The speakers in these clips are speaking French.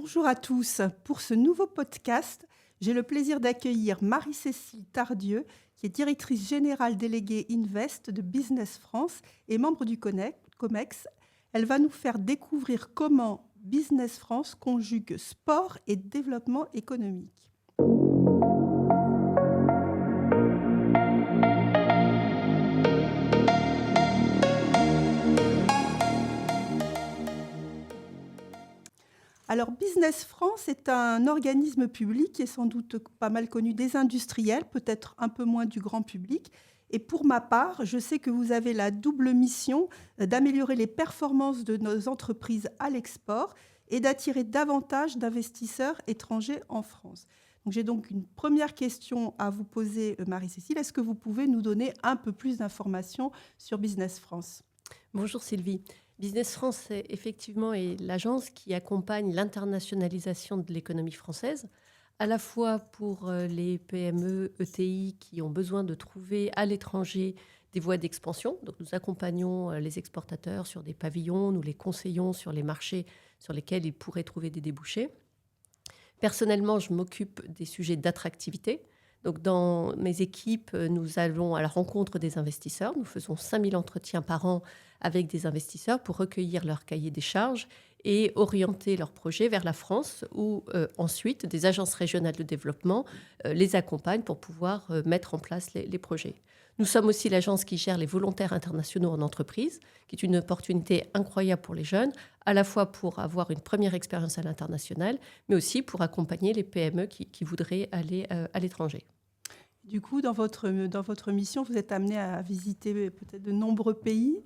Bonjour à tous. Pour ce nouveau podcast, j'ai le plaisir d'accueillir Marie-Cécile Tardieu, qui est directrice générale déléguée Invest de Business France et membre du COMEX. Elle va nous faire découvrir comment Business France conjugue sport et développement économique. Alors, Business France est un organisme public qui est sans doute pas mal connu des industriels, peut-être un peu moins du grand public. Et pour ma part, je sais que vous avez la double mission d'améliorer les performances de nos entreprises à l'export et d'attirer davantage d'investisseurs étrangers en France. J'ai donc une première question à vous poser, Marie-Cécile. Est-ce que vous pouvez nous donner un peu plus d'informations sur Business France ? Bonjour Sylvie. Business France, effectivement, est l'agence qui accompagne l'internationalisation de l'économie française, à la fois pour les PME, ETI qui ont besoin de trouver à l'étranger des voies d'expansion. Donc, nous accompagnons les exportateurs sur des pavillons, nous les conseillons sur les marchés sur lesquels ils pourraient trouver des débouchés. Personnellement, je m'occupe des sujets d'attractivité. Donc, dans mes équipes, nous allons à la rencontre des investisseurs. Nous faisons 5000 entretiens par an avec des investisseurs pour recueillir leur cahier des charges et orienter leurs projets vers la France où ensuite des agences régionales de développement les accompagnent pour pouvoir mettre en place les projets. Nous sommes aussi l'agence qui gère les volontaires internationaux en entreprise, qui est une opportunité incroyable pour les jeunes, à la fois pour avoir une première expérience à l'international, mais aussi pour accompagner les PME qui voudraient aller à l'étranger. Du coup, dans votre mission, vous êtes amené à visiter peut-être de nombreux pays.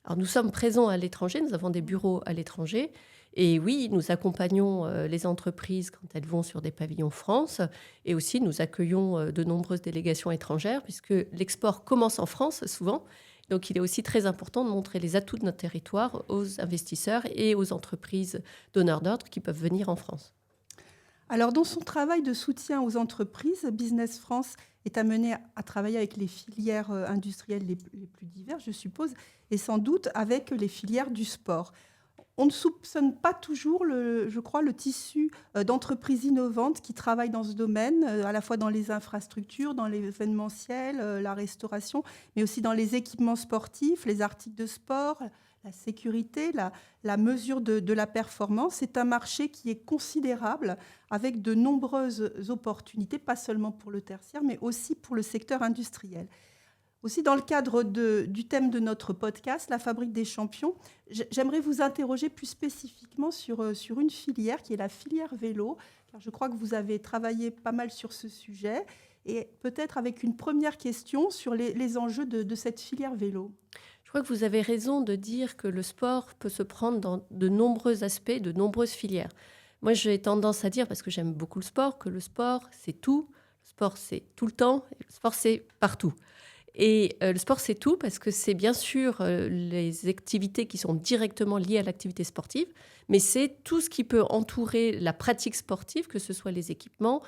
Alors, nous sommes présents à l'étranger, nous avons des bureaux à l'étranger. Et oui, nous accompagnons les entreprises quand elles vont sur des pavillons France. Et aussi, nous accueillons de nombreuses délégations étrangères, puisque l'export commence en France souvent. Donc, il est aussi très important de montrer les atouts de notre territoire aux investisseurs et aux entreprises donneurs d'ordre qui peuvent venir en France. Alors, dans son travail de soutien aux entreprises, Business France est amené à travailler avec les filières industrielles les plus diverses, je suppose, et sans doute avec les filières du sport. On ne soupçonne pas toujours, je crois, le tissu d'entreprises innovantes qui travaillent dans ce domaine, à la fois dans les infrastructures, dans l'événementiel, la restauration, mais aussi dans les équipements sportifs, les articles de sport, la sécurité, la mesure de la performance. C'est un marché qui est considérable, avec de nombreuses opportunités, pas seulement pour le tertiaire, mais aussi pour le secteur industriel. Aussi, dans le cadre du thème de notre podcast, la fabrique des champions, j'aimerais vous interroger plus spécifiquement sur une filière qui est la filière vélo, car je crois que vous avez travaillé pas mal sur ce sujet, et peut-être avec une première question sur les enjeux de cette filière vélo. Je crois que vous avez raison de dire que le sport peut se prendre dans de nombreux aspects, de nombreuses filières. Moi, j'ai tendance à dire, parce que j'aime beaucoup le sport, que le sport, c'est tout. Le sport, c'est tout le temps. Et le sport, c'est partout. Et le sport, c'est tout parce que c'est bien sûr les activités qui sont directement liées à l'activité sportive, mais c'est tout ce qui peut entourer la pratique sportive, que ce soit les équipements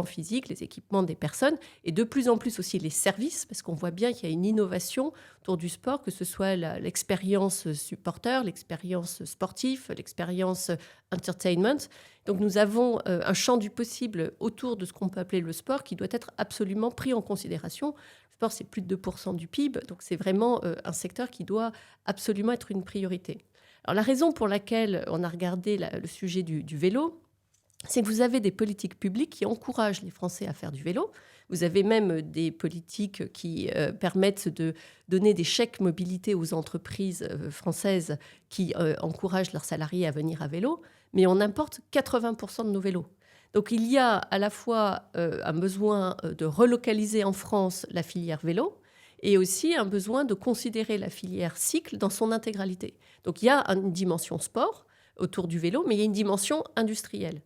physiques, les équipements des personnes, et de plus en plus aussi les services, parce qu'on voit bien qu'il y a une innovation autour du sport, que ce soit l'expérience supporter, l'expérience sportive, l'expérience entertainment. Donc nous avons un champ du possible autour de ce qu'on peut appeler le sport qui doit être absolument pris en considération. Le sport, c'est plus de 2% du PIB, donc c'est vraiment un secteur qui doit absolument être une priorité. Alors la raison pour laquelle on a regardé le sujet du vélo, c'est que vous avez des politiques publiques qui encouragent les Français à faire du vélo. Vous avez même des politiques qui permettent de donner des chèques mobilité aux entreprises françaises qui encouragent leurs salariés à venir à vélo, mais on importe 80% de nos vélos. Donc il y a à la fois un besoin de relocaliser en France la filière vélo et aussi un besoin de considérer la filière cycle dans son intégralité. Donc il y a une dimension sport autour du vélo, mais il y a une dimension industrielle.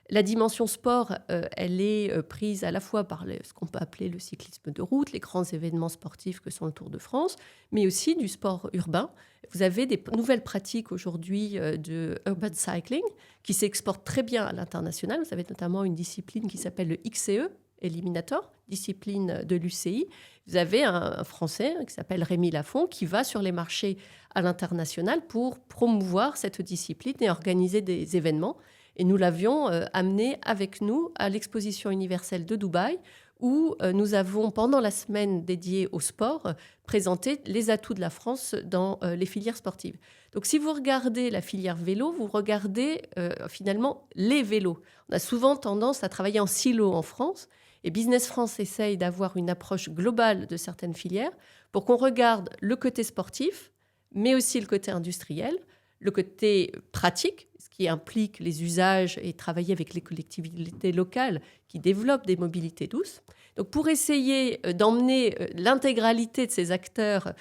La dimension sport, elle est prise à la fois par ce qu'on peut appeler le cyclisme de route, les grands événements sportifs que sont le Tour de France, mais aussi du sport urbain. Vous avez des nouvelles pratiques aujourd'hui de urban cycling qui s'exportent très bien à l'international. Vous avez notamment une discipline qui s'appelle le XCE, Eliminator, discipline de l'UCI. Vous avez un Français qui s'appelle Rémi Lafont qui va sur les marchés à l'international pour promouvoir cette discipline et organiser des événements. Et nous l'avions amené avec nous à l'exposition universelle de Dubaï, où nous avons, pendant la semaine dédiée au sport, présenté les atouts de la France dans les filières sportives. Donc si vous regardez la filière vélo, vous regardez finalement les vélos. On a souvent tendance à travailler en silo en France, et Business France essaye d'avoir une approche globale de certaines filières pour qu'on regarde le côté sportif, mais aussi le côté industriel, le côté pratique, ce qui implique les usages et travailler avec les collectivités locales qui développent des mobilités douces. Donc pour essayer d'emmener l'intégralité de ces acteurs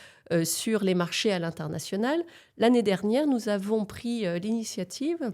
sur les marchés à l'international, l'année dernière, nous avons pris l'initiative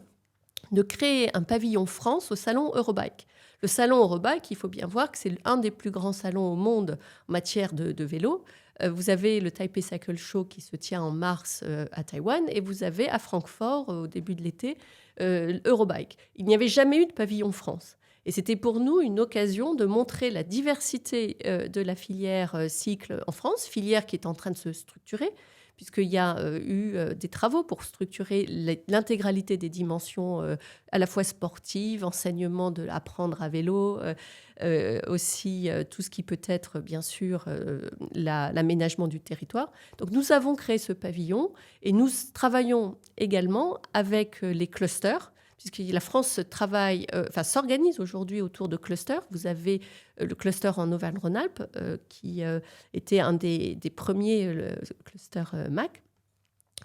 de créer un pavillon France au salon Eurobike. Le salon Eurobike, il faut bien voir que c'est un des plus grands salons au monde en matière de vélo. Vous avez le Taipei Cycle Show qui se tient en mars à Taïwan et vous avez à Francfort, au début de l'été, Eurobike. Il n'y avait jamais eu de pavillon France. Et c'était pour nous une occasion de montrer la diversité de la filière cycle en France, filière qui est en train de se structurer, puisqu'il y a eu des travaux pour structurer l'intégralité des dimensions à la fois sportives, enseignement de apprendre à vélo, aussi tout ce qui peut être, bien sûr, l'aménagement du territoire. Donc nous avons créé ce pavillon et nous travaillons également avec les clusters, puisque la France s'organise aujourd'hui autour de clusters. Vous avez le cluster en Auvergne-Rhône-Alpes, qui était un des premiers, le cluster MAC.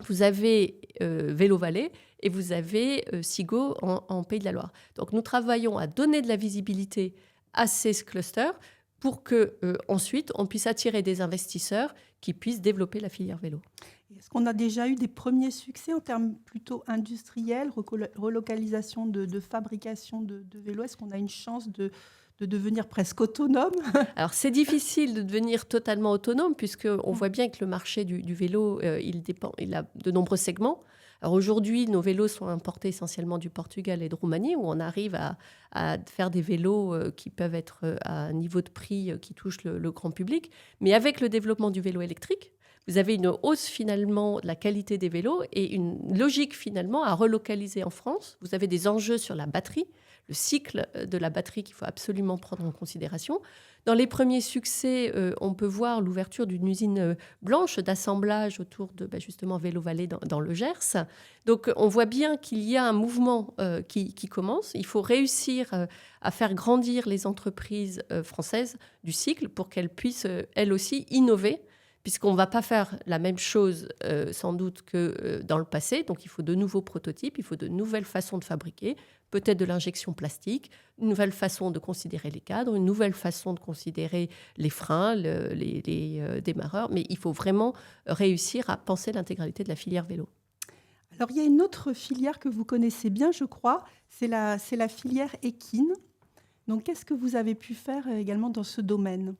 Vous avez Vélo Vallée et vous avez SIGO en Pays de la Loire. Donc nous travaillons à donner de la visibilité à ces clusters pour qu'ensuite on puisse attirer des investisseurs qui puissent développer la filière vélo. Est-ce qu'on a déjà eu des premiers succès en termes plutôt industriels, relocalisation de fabrication de vélos? Est-ce qu'on a une chance de devenir presque autonome? Alors, c'est difficile de devenir totalement autonome puisqu'on voit bien que le marché du vélo, il a de nombreux segments. Alors aujourd'hui, nos vélos sont importés essentiellement du Portugal et de Roumanie, où on arrive à faire des vélos qui peuvent être à un niveau de prix qui touche le grand public. Mais avec le développement du vélo électrique, vous avez une hausse finalement de la qualité des vélos et une logique finalement à relocaliser en France. Vous avez des enjeux sur la batterie, le cycle de la batterie qu'il faut absolument prendre en considération. Dans les premiers succès, on peut voir l'ouverture d'une usine blanche d'assemblage autour de justement Vélo Vallée dans le Gers. Donc on voit bien qu'il y a un mouvement qui commence. Il faut réussir à faire grandir les entreprises françaises du cycle pour qu'elles puissent elles aussi innover, puisqu'on ne va pas faire la même chose sans doute que dans le passé. Donc il faut de nouveaux prototypes, il faut de nouvelles façons de fabriquer, peut-être de l'injection plastique, une nouvelle façon de considérer les cadres, une nouvelle façon de considérer les freins, les démarreurs. Mais il faut vraiment réussir à penser l'intégralité de la filière vélo. Alors il y a une autre filière que vous connaissez bien, je crois, c'est la filière équine. Donc qu'est-ce que vous avez pu faire également dans ce domaine ?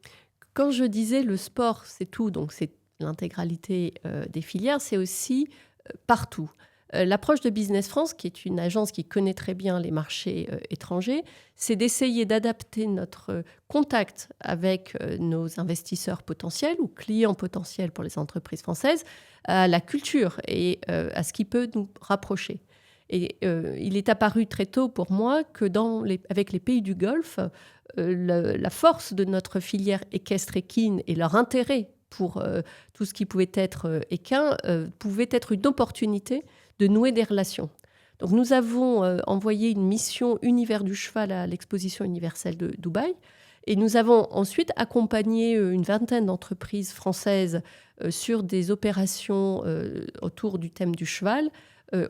Quand je disais le sport, c'est tout, donc c'est l'intégralité des filières, c'est aussi partout. L'approche de Business France, qui est une agence qui connaît très bien les marchés étrangers, c'est d'essayer d'adapter notre contact avec nos investisseurs potentiels ou clients potentiels pour les entreprises françaises à la culture et à ce qui peut nous rapprocher. Et il est apparu très tôt pour moi que avec les pays du Golfe, la force de notre filière équestre équine et leur intérêt pour tout ce qui pouvait être équin pouvait être une opportunité de nouer des relations. Donc nous avons envoyé une mission Univers du cheval à l'exposition universelle de Dubaï et nous avons ensuite accompagné une vingtaine d'entreprises françaises sur des opérations autour du thème du cheval,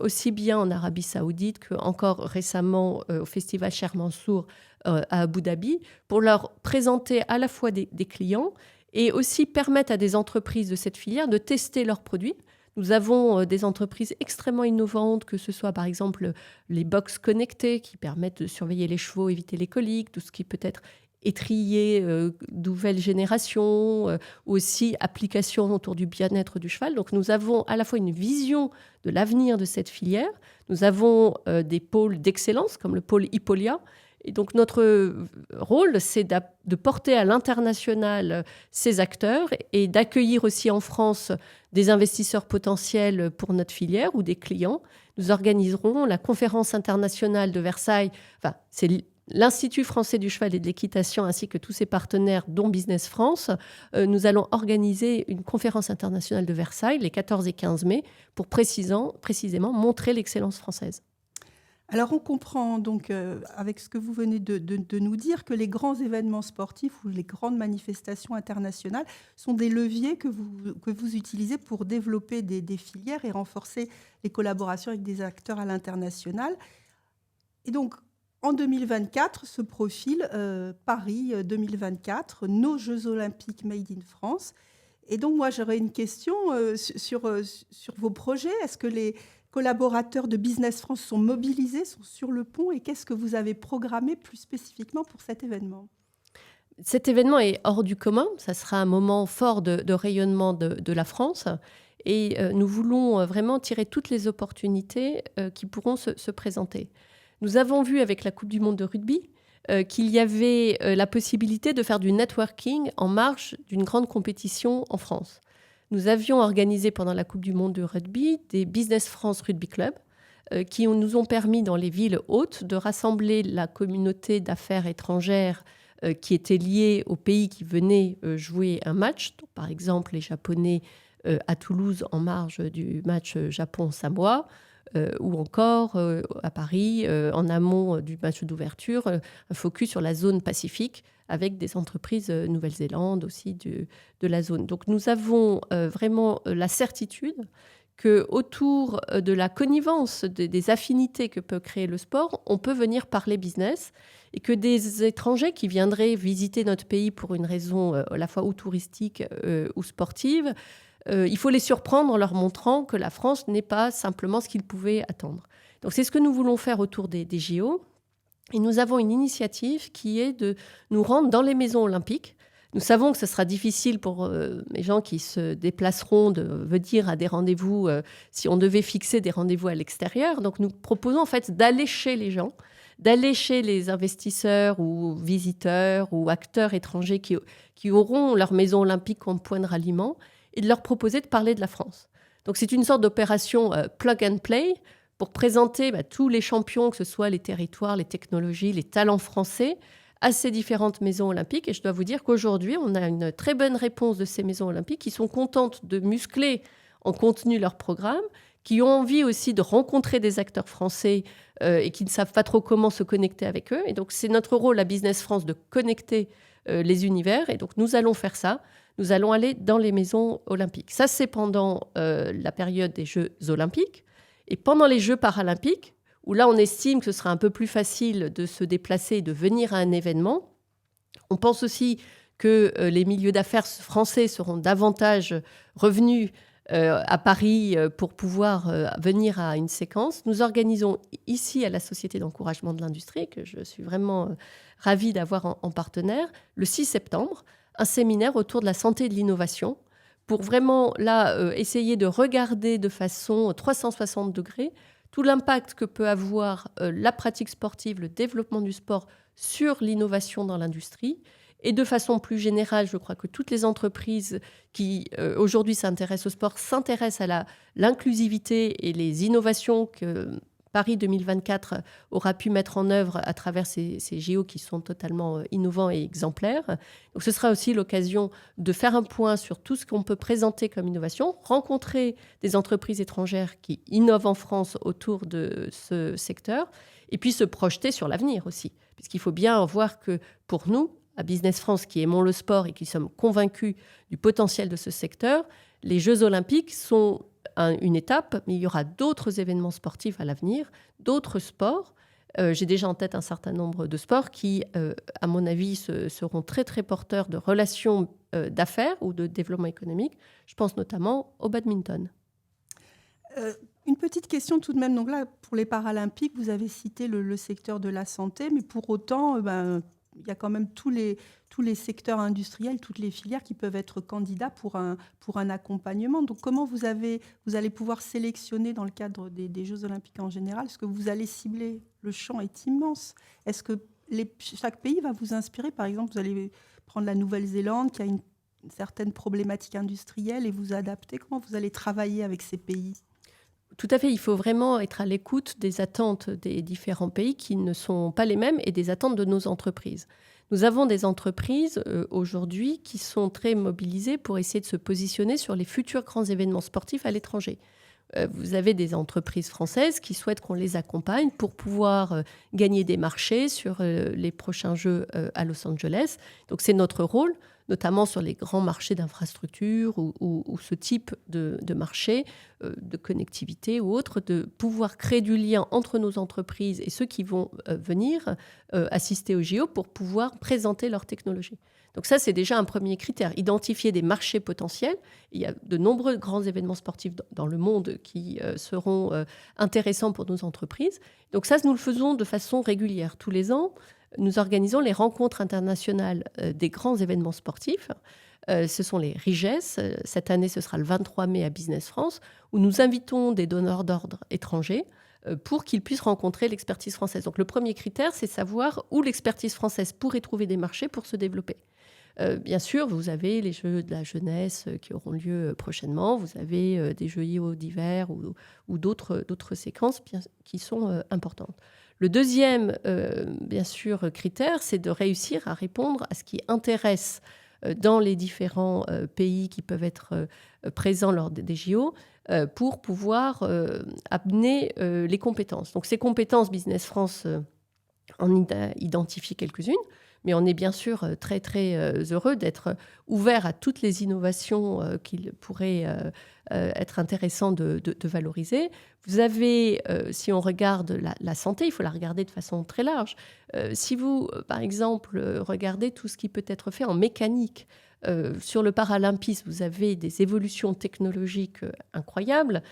aussi bien en Arabie Saoudite qu'encore récemment au Festival Cher Mansour à Abu Dhabi, pour leur présenter à la fois des clients et aussi permettre à des entreprises de cette filière de tester leurs produits. Nous avons des entreprises extrêmement innovantes, que ce soit par exemple les box connectés qui permettent de surveiller les chevaux, éviter les coliques, tout ce qui peut être étrier, nouvelle génération, aussi application autour du bien-être du cheval. Donc nous avons à la fois une vision de l'avenir de cette filière, nous avons des pôles d'excellence comme le pôle Hippolia, Et donc notre rôle, c'est de porter à l'international ces acteurs et d'accueillir aussi en France des investisseurs potentiels pour notre filière ou des clients. Nous organiserons la conférence internationale de Versailles. Enfin, c'est l'Institut français du cheval et de l'équitation ainsi que tous ses partenaires, dont Business France. Nous allons organiser une conférence internationale de Versailles les 14 et 15 mai pour précisément montrer l'excellence française. Alors, on comprend donc, avec ce que vous venez de nous dire, que les grands événements sportifs ou les grandes manifestations internationales sont des leviers que vous utilisez pour développer des filières et renforcer les collaborations avec des acteurs à l'international. Et donc, en 2024, se profile Paris 2024, nos Jeux Olympiques Made in France. Et donc, moi, j'aurais une question sur vos projets. Est-ce que les collaborateurs de Business France sont mobilisés, sont sur le pont, et qu'est-ce que vous avez programmé plus spécifiquement pour cet événement ? Cet événement est hors du commun. Ça sera un moment fort de rayonnement de la France. Et nous voulons vraiment tirer toutes les opportunités qui pourront se présenter. Nous avons vu avec la Coupe du monde de rugby qu'il y avait la possibilité de faire du networking en marge d'une grande compétition en France. Nous avions organisé pendant la Coupe du monde de rugby des Business France Rugby Club qui nous ont permis dans les villes hautes de rassembler la communauté d'affaires étrangères qui était liée aux pays qui venaient jouer un match. Donc, par exemple, les Japonais à Toulouse en marge du match Japon-Samoa, ou encore à Paris, en amont du match d'ouverture, un focus sur la zone Pacifique avec des entreprises Nouvelle-Zélande aussi de la zone. Donc nous avons vraiment la certitude qu'autour de la connivence, des affinités que peut créer le sport, on peut venir parler business et que des étrangers qui viendraient visiter notre pays pour une raison à la fois ou touristique ou sportive, il faut les surprendre en leur montrant que la France n'est pas simplement ce qu'ils pouvaient attendre. Donc c'est ce que nous voulons faire autour des JO. Et nous avons une initiative qui est de nous rendre dans les maisons olympiques. Nous savons que ce sera difficile pour les gens qui se déplaceront de venir à des rendez-vous si on devait fixer des rendez-vous à l'extérieur. Donc nous proposons en fait d'aller chez les gens, d'aller chez les investisseurs ou visiteurs ou acteurs étrangers qui auront leur maison olympique comme point de ralliement et de leur proposer de parler de la France. Donc c'est une sorte d'opération plug and play pour présenter tous les champions, que ce soit les territoires, les technologies, les talents français, à ces différentes maisons olympiques. Et je dois vous dire qu'aujourd'hui, on a une très bonne réponse de ces maisons olympiques qui sont contentes de muscler en contenu leur programme, qui ont envie aussi de rencontrer des acteurs français et qui ne savent pas trop comment se connecter avec eux. Et donc c'est notre rôle à Business France de connecter les univers. Et donc nous allons faire ça. Nous allons aller dans les maisons olympiques. Ça, c'est pendant la période des Jeux olympiques. Et pendant les Jeux paralympiques, où là, on estime que ce sera un peu plus facile de se déplacer et de venir à un événement, on pense aussi que les milieux d'affaires français seront davantage revenus à Paris pour pouvoir venir à une séquence. Nous organisons ici, à la Société d'encouragement de l'industrie, que je suis vraiment ravie d'avoir en partenaire, le 6 septembre, un séminaire autour de la santé et de l'innovation, pour vraiment là essayer de regarder de façon 360 degrés tout l'impact que peut avoir la pratique sportive, le développement du sport sur l'innovation dans l'industrie. Et de façon plus générale, je crois que toutes les entreprises qui aujourd'hui s'intéressent au sport s'intéressent à l'inclusivité et les innovations que Paris 2024 aura pu mettre en œuvre à travers ces JO qui sont totalement innovants et exemplaires. Donc ce sera aussi l'occasion de faire un point sur tout ce qu'on peut présenter comme innovation, rencontrer des entreprises étrangères qui innovent en France autour de ce secteur, et puis se projeter sur l'avenir aussi. Puisqu'il faut bien voir que pour nous, à Business France, qui aimons le sport et qui sommes convaincus du potentiel de ce secteur, les Jeux olympiques sont une étape, mais il y aura d'autres événements sportifs à l'avenir, d'autres sports. J'ai déjà en tête un certain nombre de sports qui, à mon avis, seront très, très porteurs de relations d'affaires ou de développement économique. Je pense notamment au badminton. Une petite question tout de même. Donc là, pour les Paralympiques, vous avez cité le secteur de la santé, mais pour autant, il y a quand même tous les secteurs industriels, toutes les filières qui peuvent être candidats pour un accompagnement. Donc comment vous allez pouvoir sélectionner dans le cadre des Jeux olympiques en général? Est-ce que vous allez cibler? Le champ est immense. Est-ce que chaque pays va vous inspirer. Par exemple, vous allez prendre la Nouvelle-Zélande qui a une certaine problématique industrielle et vous adapter. Comment vous allez travailler avec ces pays? Tout à fait, il faut vraiment être à l'écoute des attentes des différents pays qui ne sont pas les mêmes et des attentes de nos entreprises. Nous avons des entreprises aujourd'hui qui sont très mobilisées pour essayer de se positionner sur les futurs grands événements sportifs à l'étranger. Vous avez des entreprises françaises qui souhaitent qu'on les accompagne pour pouvoir gagner des marchés sur les prochains Jeux à Los Angeles. Donc c'est notre rôle, notamment sur les grands marchés d'infrastructures ou ce type de marché, de connectivité ou autre, de pouvoir créer du lien entre nos entreprises et ceux qui vont venir assister aux JO pour pouvoir présenter leur technologie. Donc ça, c'est déjà un premier critère, identifier des marchés potentiels. Il y a de nombreux grands événements sportifs dans le monde qui seront intéressants pour nos entreprises. Donc ça, nous le faisons de façon régulière. Tous les ans, nous organisons les rencontres internationales des grands événements sportifs. Ce sont les RIGES. Cette année, ce sera le 23 mai à Business France, où nous invitons des donneurs d'ordre étrangers pour qu'ils puissent rencontrer l'expertise française. Donc le premier critère, c'est savoir où l'expertise française pourrait trouver des marchés pour se développer. Bien sûr, vous avez les Jeux de la jeunesse qui auront lieu prochainement. Vous avez des Jeux JO d'hiver ou d'autres séquences qui sont importantes. Le deuxième, bien sûr, critère, c'est de réussir à répondre à ce qui intéresse dans les différents pays qui peuvent être présents lors des JO pour pouvoir amener les compétences. Donc ces compétences, Business France en identifie quelques-unes. Mais on est bien sûr très, très heureux d'être ouvert à toutes les innovations qu'il pourrait être intéressant de valoriser. Vous avez, si on regarde la santé, il faut la regarder de façon très large. Si vous, par exemple, regardez tout ce qui peut être fait en mécanique, sur le paralympisme, vous avez des évolutions technologiques incroyables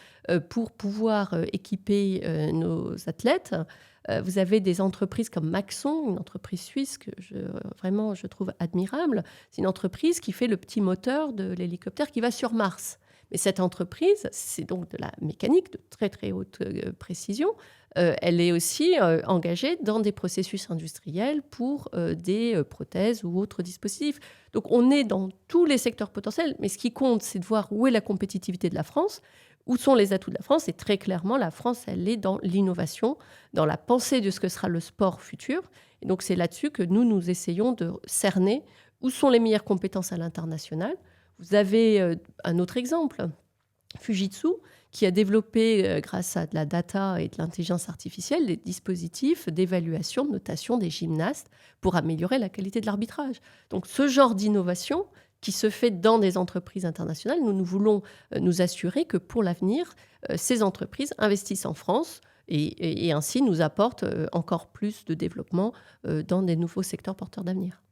pour pouvoir équiper nos athlètes. Vous avez des entreprises comme Maxon, une entreprise suisse que je trouve admirable. C'est une entreprise qui fait le petit moteur de l'hélicoptère qui va sur Mars. Mais cette entreprise, c'est donc de la mécanique de très très haute précision. Elle est aussi engagée dans des processus industriels pour des prothèses ou autres dispositifs. Donc on est dans tous les secteurs potentiels, mais ce qui compte, c'est de voir où est la compétitivité de la France. Où sont les atouts de la France? Et très clairement, la France, elle est dans l'innovation, dans la pensée de ce que sera le sport futur. Et donc, c'est là-dessus que nous essayons de cerner où sont les meilleures compétences à l'international. Vous avez un autre exemple, Fujitsu, qui a développé, grâce à de la data et de l'intelligence artificielle, des dispositifs d'évaluation, de notation des gymnastes pour améliorer la qualité de l'arbitrage. Donc, ce genre d'innovation qui se fait dans des entreprises internationales, nous voulons nous assurer que pour l'avenir, ces entreprises investissent en France et ainsi nous apportent encore plus de développement dans des nouveaux secteurs porteurs d'avenir.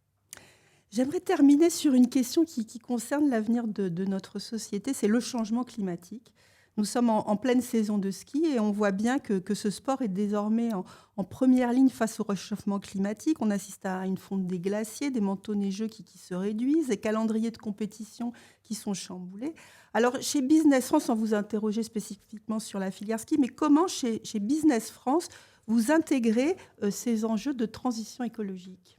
J'aimerais terminer sur une question qui concerne l'avenir de notre société, c'est le changement climatique. Nous sommes en pleine saison de ski et on voit bien que ce sport est désormais en première ligne face au réchauffement climatique. On assiste à une fonte des glaciers, des manteaux neigeux qui se réduisent, des calendriers de compétition qui sont chamboulés. Alors, chez Business France, on vous interrogeait spécifiquement sur la filière ski, mais comment chez Business France vous intégrez ces enjeux de transition écologique ?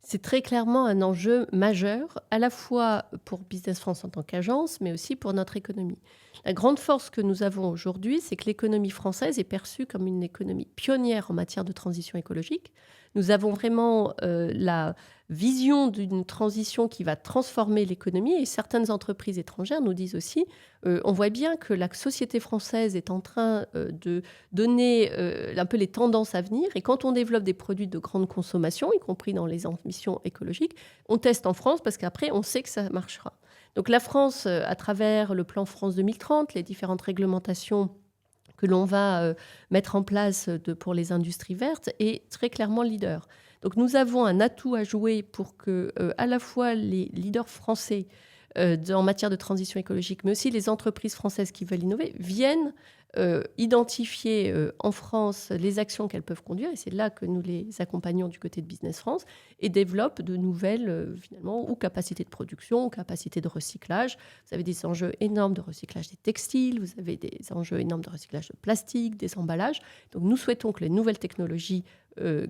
C'est très clairement un enjeu majeur, à la fois pour Business France en tant qu'agence, mais aussi pour notre économie. La grande force que nous avons aujourd'hui, c'est que l'économie française est perçue comme une économie pionnière en matière de transition écologique. Nous avons vraiment la vision d'une transition qui va transformer l'économie et certaines entreprises étrangères nous disent aussi, on voit bien que la société française est en train de donner un peu les tendances à venir et quand on développe des produits de grande consommation, y compris dans les ambitions écologiques, on teste en France parce qu'après on sait que ça marchera. Donc la France, à travers le plan France 2030, les différentes réglementations que l'on va mettre en place pour les industries vertes, est très clairement leader. Donc nous avons un atout à jouer pour que à la fois les leaders français en matière de transition écologique, mais aussi les entreprises françaises qui veulent innover, viennent identifier en France les actions qu'elles peuvent conduire, et c'est là que nous les accompagnons du côté de Business France, et développent de nouvelles, finalement, ou capacités de production, ou capacités de recyclage. Vous avez des enjeux énormes de recyclage des textiles, vous avez des enjeux énormes de recyclage de plastique, des emballages. Donc nous souhaitons que les nouvelles technologies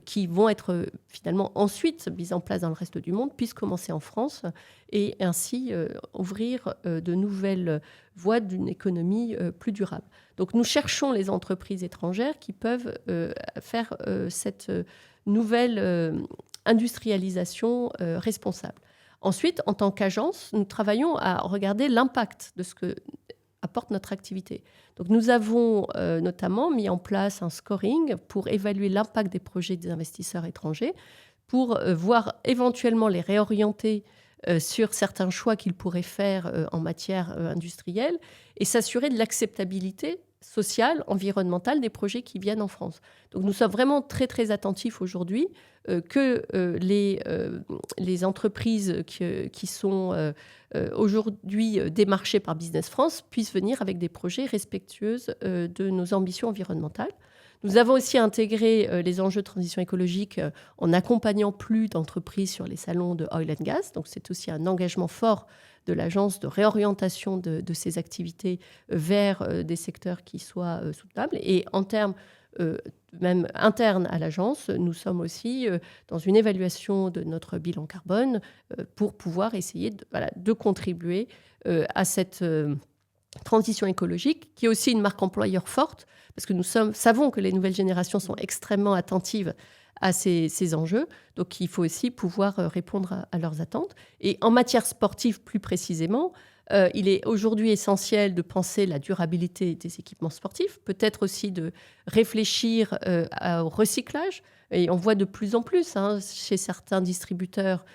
qui vont être finalement ensuite mises en place dans le reste du monde puissent commencer en France et ainsi ouvrir de nouvelles voies d'une économie plus durable. Donc nous cherchons les entreprises étrangères qui peuvent faire cette nouvelle industrialisation responsable. Ensuite, en tant qu'agence, nous travaillons à regarder l'impact de ce que apporte notre activité. Donc nous avons notamment mis en place un scoring pour évaluer l'impact des projets des investisseurs étrangers, pour voir éventuellement les réorienter sur certains choix qu'ils pourraient faire en matière industrielle et s'assurer de l'acceptabilité sociale, environnementale des projets qui viennent en France. Donc nous sommes vraiment très, très attentifs aujourd'hui que les entreprises qui sont aujourd'hui démarchées par Business France puissent venir avec des projets respectueux de nos ambitions environnementales. Nous avons aussi intégré les enjeux de transition écologique en n'accompagnant plus d'entreprises sur les salons de oil and gas. Donc c'est aussi un engagement fort de l'agence de réorientation de ses activités vers des secteurs qui soient soutenables. Et en termes même internes à l'agence, nous sommes aussi dans une évaluation de notre bilan carbone pour pouvoir essayer de contribuer à cette transition écologique, qui est aussi une marque employeur forte, parce que nous savons que les nouvelles générations sont extrêmement attentives à ces enjeux. Donc, il faut aussi pouvoir répondre à leurs attentes. Et en matière sportive, plus précisément, il est aujourd'hui essentiel de penser la durabilité des équipements sportifs, peut-être aussi de réfléchir au recyclage. Et on voit de plus en plus chez certains distributeurs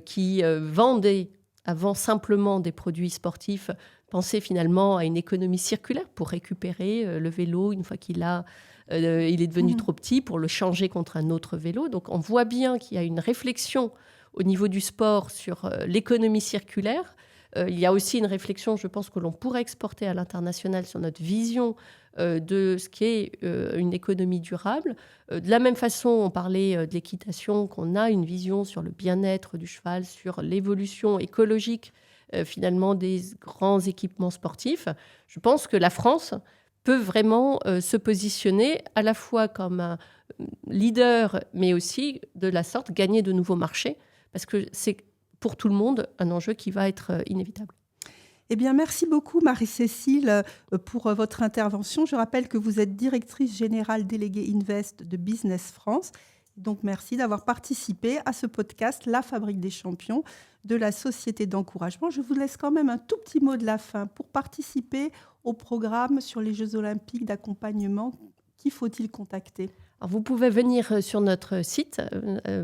qui vendaient avant simplement des produits sportifs, penser finalement à une économie circulaire pour récupérer le vélo une fois qu'il est devenu trop petit, pour le changer contre un autre vélo. Donc on voit bien qu'il y a une réflexion au niveau du sport sur l'économie circulaire. Il y a aussi une réflexion, je pense, que l'on pourrait exporter à l'international sur notre vision de ce qu'est une économie durable. De la même façon, on parlait de l'équitation, qu'on a une vision sur le bien-être du cheval, sur l'évolution écologique finalement des grands équipements sportifs. Je pense que la France peut vraiment se positionner à la fois comme un leader, mais aussi de la sorte gagner de nouveaux marchés, parce que c'est pour tout le monde un enjeu qui va être inévitable. Eh bien, merci beaucoup Marie-Cécile pour votre intervention. Je rappelle que vous êtes directrice générale déléguée Invest de Business France. Donc, merci d'avoir participé à ce podcast La Fabrique des Champions de la Société d'encouragement. Je vous laisse quand même un tout petit mot de la fin. Pour participer au programme sur les Jeux Olympiques d'accompagnement, qui faut-il contacter ? Alors vous pouvez venir sur notre site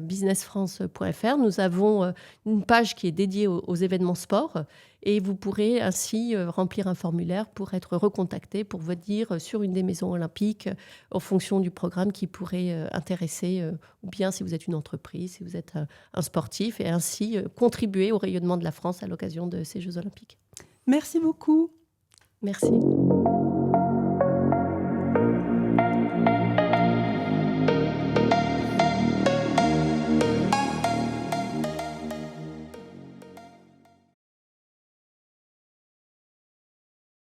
businessfrance.fr. Nous avons une page qui est dédiée aux événements sport et vous pourrez ainsi remplir un formulaire pour être recontacté pour venir sur une des maisons olympiques en fonction du programme qui pourrait intéresser, ou bien si vous êtes une entreprise, si vous êtes un sportif, et ainsi contribuer au rayonnement de la France à l'occasion de ces Jeux olympiques. Merci beaucoup. Merci.